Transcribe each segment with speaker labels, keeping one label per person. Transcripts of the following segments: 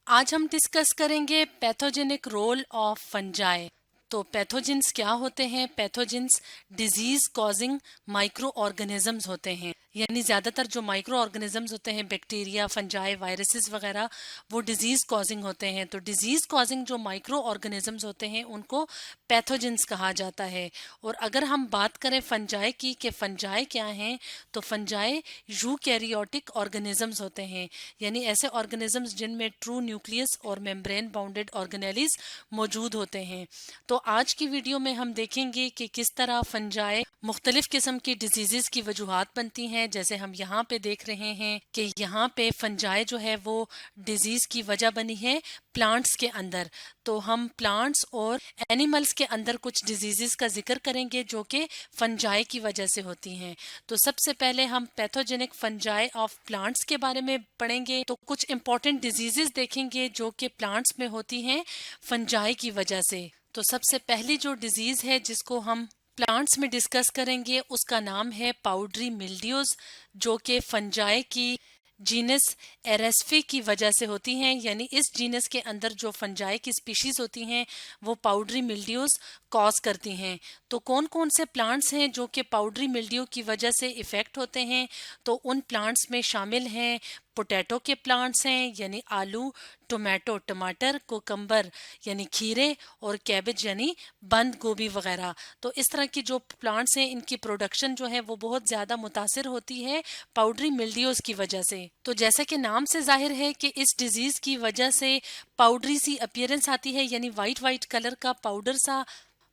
Speaker 1: आज हम डिस्कस करेंगे पैथोजेनिक रोल ऑफ फंजाई। तो पैथोजेंस क्या होते हैं? Pathogens disease causing micro organisms होते हैं, यानी ज्यादातर जो माइक्रो ऑर्गेनिजम्स होते हैं, बैक्टीरिया, फंजाई, वायरसेस वगैरह, वो डिजीज कॉजिंग होते हैं। तो डिजीज कॉजिंग जो माइक्रो ऑर्गेनिजम्स होते हैं उनको पैथोजेंस कहा जाता है। और अगर हम बात करें फंजाई की कि फंजाई क्या हैं, तो फंजाई यूकैरियोटिक ऑर्गेनिजम्स होते हैं, यानी ऐसे ऑर्गेनिजम्स जिनमें ट्रू न्यूक्लियस और मेम्ब्रेन बाउंडेड ऑर्गेनेलिज मौजूद होते हैं। तो आज की वीडियो में हम देखेंगे कि किस तरह फंजाई मुख्तलिफ किस्म की डिजीजेस की वजूहात बनती हैं। जैसे हम यहाँ पे देख रहे हैं कि यहाँ पे फंजाई जो है वो डिजीज की वजह बनी है प्लांट्स के अंदर। तो हम प्लांट्स और एनिमल्स के अंदर कुछ डिजीजेस का जिक्र करेंगे जो कि फंजाई की वजह से होती हैं। तो सबसे पहले हम पैथोजेनिक फंजाई ऑफ प्लांट्स के बारे में पढ़ेंगे। तो कुछ इंपॉर्टेंट डिजीजेस देखेंगे जो कि प्लांट्स में होती हैं फंजाई की वजह से। तो सबसे पहली जो डिजीज है जिसको हम प्लांट्स में डिस्कस करेंगे उसका नाम है पाउडरी मिल्ड्यूज, जो कि फंजाई की जीनस एरेस्फे की वजह से होती हैं। यानी इस जीनस के अंदर जो फंजाई की स्पीशीज होती हैं वो पाउडरी मिल्ड्यूज कॉज करती हैं। तो कौन कौन से प्लांट्स हैं जो कि पाउडरी मिल्ड्यू की वजह से इफेक्ट होते हैं? तो उन प्लांट्स में शामिल हैं पोटैटो के प्लांट्स हैं, यानी आलू, टोमेटो टमाटर, कोकम्बर यानी खीरे, और कैबेज यानी बंद गोभी वगैरह। तो इस तरह की जो प्लांट्स हैं इनकी प्रोडक्शन जो है वो बहुत ज़्यादा मुतासिर होती है पाउडरी मिल्ड्यूज की वजह से। तो जैसा कि नाम से जाहिर है कि इस डिजीज़ की वजह से पाउडरी सी अपीयरेंस आती है, यानी वाइट वाइट कलर का पाउडर सा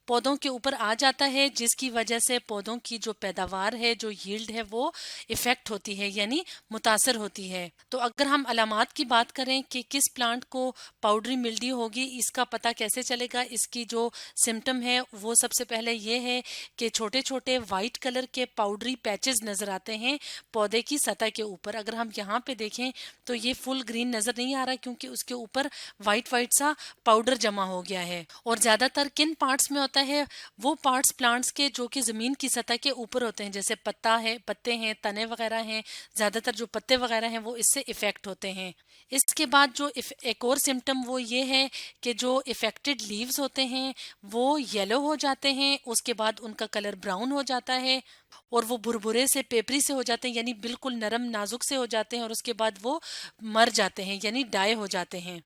Speaker 1: पौधों के ऊपर आ जाता है, जिसकी वजह से पौधों की जो पैदावार है, जो यील्ड है, वो इफेक्ट होती है, यानी मुतासर होती है। तो अगर हम अलामात की बात करें कि किस प्लांट को पाउडरी मिल्ड्यू होगी, इसका पता कैसे चलेगा? इसकी जो सिम्टम है वो सबसे पहले ये है कि छोटे छोटे वाइट कलर के पाउडरी पैचेस नजर आते हैं पौधे की सतह के ऊपर। अगर हम यहाँ पे देखें तो ये फुल ग्रीन नजर नहीं आ रहा, क्योंकि उसके ऊपर वाइट वाइट सा पाउडर जमा हो गया है। और ज्यादातर किन पार्ट्स में है? वो पार्ट्स प्लांट्स के जो कि जमीन की सतह के ऊपर होते हैं, जैसे पत्ता है, पत्ते हैं, तने वगैरह हैं। ज्यादातर जो पत्ते वगैरह हैं वो इससे इफेक्ट होते हैं। इसके बाद जो एक और सिम्टम वो ये है कि जो इफेक्टेड लीव्स होते हैं वो येलो हो जाते हैं, उसके बाद उनका कलर ब्राउन हो जाता है और वो भुरभुरे से पेपरी से हो जाते हैं, यानी बिल्कुल नरम नाजुक से हो जाते हैं, और उसके बाद वो मर जाते हैं, यानी डाई हो जाते हैं।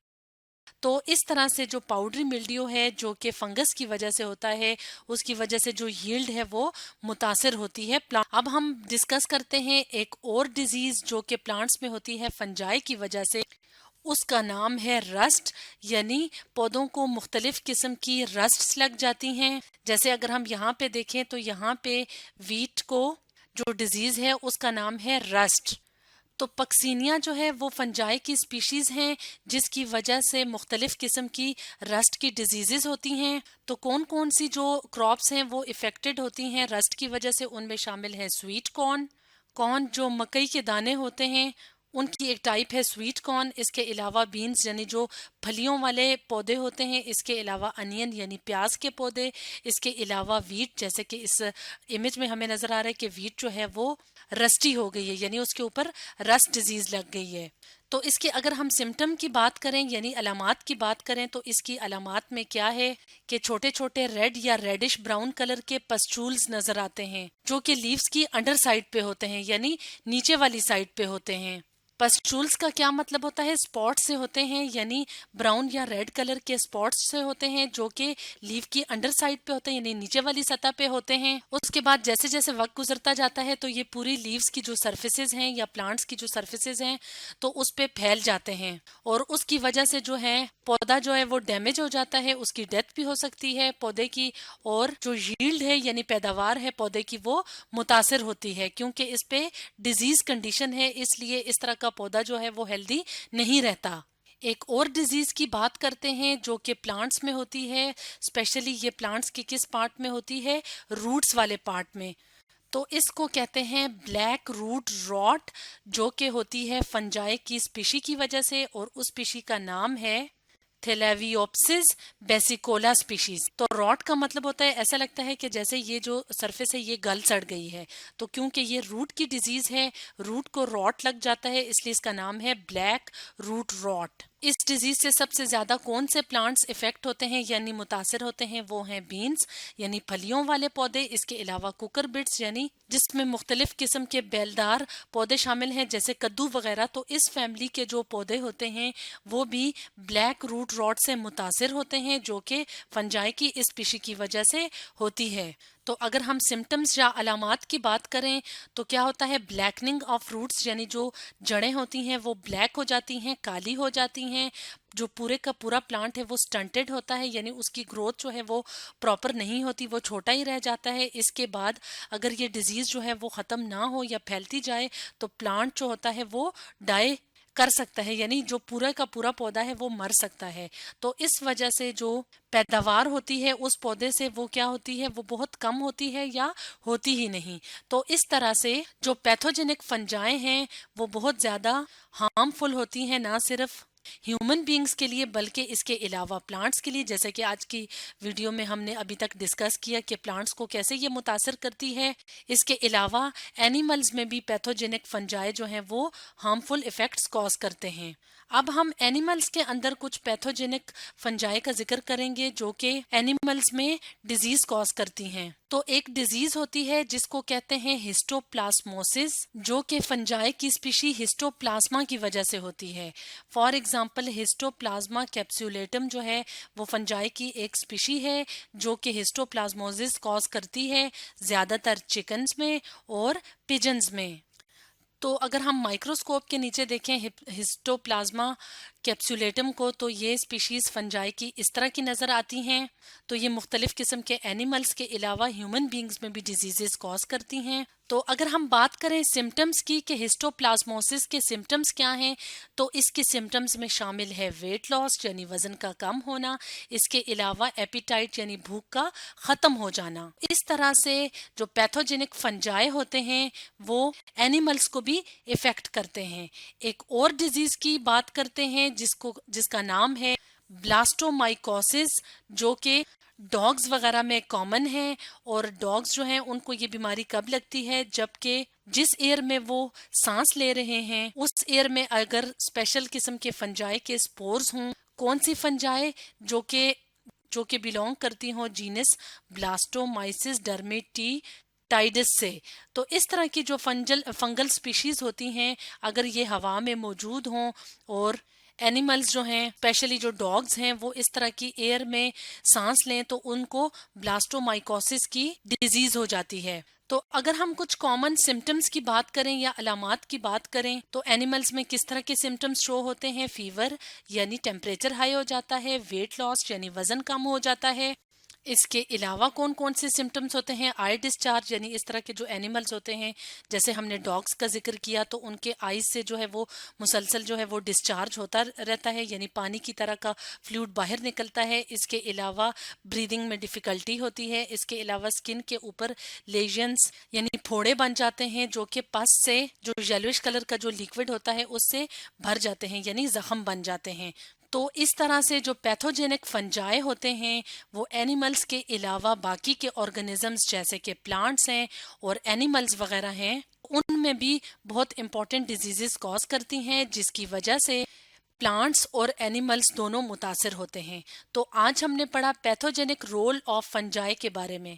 Speaker 1: तो इस तरह से जो पाउडरी मिल्ड्यू है जो कि फंगस की वजह से होता है, उसकी वजह से जो यील्ड है वो मुतासिर होती है। अब हम डिस्कस करते हैं एक और डिजीज जो कि प्लांट्स में होती है फंजाई की वजह से। उसका नाम है रस्ट, यानी पौधों को मुख्तलिफ किस्म की रस्ट्स लग जाती हैं। जैसे अगर हम यहाँ पे देखें तो यहाँ पे वीट को जो डिजीज है उसका नाम है रस्ट। तो पक्सीनिया जो है वो फंजाई की स्पीशीज हैं जिसकी वजह से मुख्तलिफ किस्म की रस्ट की डिजीजेस होती हैं। तो कौन कौन सी जो क्रॉप्स हैं वो इफेक्टेड होती हैं रस्ट की वजह से? उनमें शामिल है स्वीट कॉर्न, कॉर्न जो मकई के दाने होते हैं उनकी एक टाइप है स्वीट कॉर्न। इसके अलावा बीन्स यानी जो फलियों वाले पौधे होते हैं, इसके अलावा अनियन यानी प्याज के पौधे, इसके अलावा वीट, जैसे कि इस इमेज में हमें नजर आ रहा है कि वीट जो है वो रस्टी हो गई है, यानी उसके ऊपर रस्ट डिजीज लग गई है। तो इसके अगर हम सिम्टम की बात करें यानी अलामात की बात करें तो इसकी अलामात में क्या है कि छोटे छोटे रेड या रेडिश ब्राउन कलर के पस्चूल्स नजर आते हैं जो कि लीव्स की अंडर साइड पे होते हैं, यानी नीचे वाली साइड पे होते हैं। पस्चूल्स का क्या मतलब होता है? स्पॉट से होते हैं, यानी ब्राउन या रेड कलर के स्पॉट्स से होते हैं जो कि लीफ की अंडर साइड पे होते हैं, यानी नीचे वाली सतह पे होते हैं। उसके बाद जैसे जैसे वक्त गुजरता जाता है तो ये पूरी लीव्स की जो सर्फेसेज हैं या प्लांट्स की जो सर्फेसेज हैं तो उस पे फैल जाते हैं, और उसकी वजह से जो है पौधा जो है वो डैमेज हो जाता है, उसकी डेथ भी हो सकती है पौधे की, और जो यील्ड है यानी पैदावार है पौधे की वो मुतासिर होती है, क्योंकि इस पे डिजीज कंडीशन है, इसलिए इस तरह का पौधा जो है वो हेल्दी नहीं रहता। एक और डिजीज की बात करते हैं जो कि प्लांट्स में होती है। स्पेशली ये प्लांट्स के किस पार्ट में होती है? रूट्स वाले पार्ट में। तो इसको कहते हैं ब्लैक रूट रॉट, जो कि होती है फंजाई की स्पीशी की वजह से, और उस स्पीशी का नाम है थेलेवियोप्सिस बेसिकोला स्पीशीज। तो रॉट का मतलब होता है, ऐसा लगता है कि जैसे ये जो सरफेस है ये गल सड़ गई है, तो क्योंकि ये रूट की डिजीज है, रूट को रॉट लग जाता है, इसलिए इसका नाम है ब्लैक रूट रॉट। اس ڈیزیز سے سب سے زیادہ کون سے پلانٹس افیکٹ ہوتے ہیں یعنی متاثر ہوتے ہیں؟ وہ ہیں بینز یعنی پھلیوں والے پودے، اس کے علاوہ کوکر بٹس یعنی جس میں مختلف قسم کے بیلدار پودے شامل ہیں جیسے کدو وغیرہ۔ تو اس فیملی کے جو پودے ہوتے ہیں وہ بھی بلیک روٹ راٹ سے متاثر ہوتے ہیں جو کہ فنجائی کی اسپیشی کی وجہ سے ہوتی ہے۔ تو اگر ہم سمٹمز یا علامات کی بات کریں تو کیا ہوتا ہے؟ بلیکننگ آف روٹس یعنی جو جڑیں ہوتی ہیں وہ بلیک ہو جاتی ہیں، کالی ہو جاتی ہیں، جو پورے کا پورا پلانٹ ہے وہ سٹنٹڈ ہوتا ہے یعنی اس کی گروتھ جو ہے وہ پراپر نہیں ہوتی، وہ چھوٹا ہی رہ جاتا ہے۔ اس کے بعد اگر یہ ڈیزیز جو ہے وہ ختم نہ ہو یا پھیلتی جائے تو پلانٹ جو ہوتا ہے وہ ڈائی کر سکتا ہے یعنی جو پورا کا پورا پودا ہے وہ مر سکتا ہے۔ تو اس وجہ سے جو پیداوار ہوتی ہے اس پودے سے وہ کیا ہوتی ہے؟ وہ بہت کم ہوتی ہے یا ہوتی ہی نہیں۔ تو اس طرح سے جو پیتھوجینک فنجائیں ہیں وہ بہت زیادہ ہارمفل ہوتی ہیں، نہ صرف ہیومن بینگز کے لیے بلکہ اس کے علاوہ پلانٹس کے لیے، جیسے کہ آج کی ویڈیو میں ہم نے ابھی تک ڈسکس کیا کہ پلانٹس کو کیسے یہ متاثر کرتی ہے۔ اس کے علاوہ اینیملز میں بھی پیتھوجینک فنجائے جو ہیں وہ ہارمفل ایفیکٹس کاز کرتے ہیں۔ اب ہم اینیملز کے اندر کچھ پیتھوجینک فنجائے کا ذکر کریں گے جو کہ اینیملز میں ڈیزیز کاز کرتی ہیں۔ تو ایک ڈیزیز ہوتی ہے جس کو کہتے ہیں ہسٹوپلاسموسس، جو کہ فنجائے کی اسپیشی ہسٹوپلازما کی وجہ سے ہوتی ہے۔ فار ایگزامپل ہسٹوپلازما کیپسولیٹم جو ہے وہ فنجائے کی ایک اسپیشی ہے جو کہ ہسٹوپلازموسس کاز کرتی ہے زیادہ تر چکنز میں اور پیجنز میں۔ تو اگر ہم مائکروسکوپ کے نیچے دیکھیں ہسٹوپلازما کیپسولیٹم کو تو یہ اسپیشیز فنجائی کی اس طرح کی نظر آتی ہیں۔ تو یہ مختلف قسم کے اینیملز کے علاوہ ہیومن بینگز میں بھی ڈیزیزز کاز کرتی ہیں۔ تو اگر ہم بات کریں سمٹمز کی کہ ہسٹوپلازموسس کے سمٹمز کیا ہیں تو اس کے سمٹمز میں شامل ہے ویٹ لاس یعنی وزن کا کم ہونا، اس کے علاوہ ایپیٹائٹ یعنی بھوک کا ختم ہو جانا۔ اس طرح سے جو پیتھوجینک فنجائے ہوتے ہیں وہ اینیملز کو بھی افیکٹ کرتے ہیں۔ ایک اور ڈیزیز کی بات کرتے ہیں جس کا نام ہے بلاسٹومائکوسس، جو کہ ڈاگز وغیرہ میں کامن ہے، اور ڈاگز جو ہیں ان کو یہ بیماری کب لگتی ہے؟ جبکہ جس ایئر میں وہ سانس لے رہے ہیں اس ایئر میں اگر اسپیشل قسم کے فنجائے کے سپورز ہوں۔ کون سی فنجائے؟ جو کہ بیلونگ کرتی ہوں جینس بلاسٹومائسس ڈرمیٹی ٹائڈس سے۔ تو اس طرح کی جو فنگل سپیشیز ہوتی ہیں اگر یہ ہوا میں موجود ہوں اور اینیملز جو ہیں اسپیشلی جو ڈاگز ہیں وہ اس طرح کی ایئر میں سانس لیں تو ان کو بلاسٹومائکوسس کی ڈیزیز ہو جاتی ہے۔ تو اگر ہم کچھ کامن سمٹمز کی بات کریں یا علامات کی بات کریں تو اینیملز میں کس طرح کے سمٹمز شو ہوتے ہیں؟ فیور یعنی ٹیمپریچر ہائی ہو جاتا ہے، ویٹ لاس یعنی وزن کم ہو جاتا ہے۔ اس کے علاوہ کون کون سے سمٹمز ہوتے ہیں؟ آئی ڈسچارج یعنی اس طرح کے جو اینیملز ہوتے ہیں جیسے ہم نے ڈاگز کا ذکر کیا تو ان کے آئیز سے جو ہے وہ مسلسل جو ہے وہ ڈسچارج ہوتا رہتا ہے یعنی پانی کی طرح کا فلوئڈ باہر نکلتا ہے۔ اس کے علاوہ بریدنگ میں ڈیفیکلٹی ہوتی ہے۔ اس کے علاوہ اسکن کے اوپر لیژنز یعنی پھوڑے بن جاتے ہیں جو کہ پس سے جو یلوش کلر کا جو لیکوڈ ہوتا ہے اس سے بھر جاتے ہیں یعنی زخم بن جاتے ہیں۔ تو اس طرح سے جو پیتھوجینک فنجائے ہوتے ہیں وہ اینیملز کے علاوہ باقی کے آرگنزمز جیسے کہ پلانٹس ہیں اور اینیملز وغیرہ ہیں ان میں بھی بہت امپورٹنٹ ڈیزیزز کاز کرتی ہیں جس کی وجہ سے پلانٹس اور اینیملز دونوں متاثر ہوتے ہیں۔ تو آج ہم نے پڑھا پیتھوجینک رول آف فنجائے کے بارے میں۔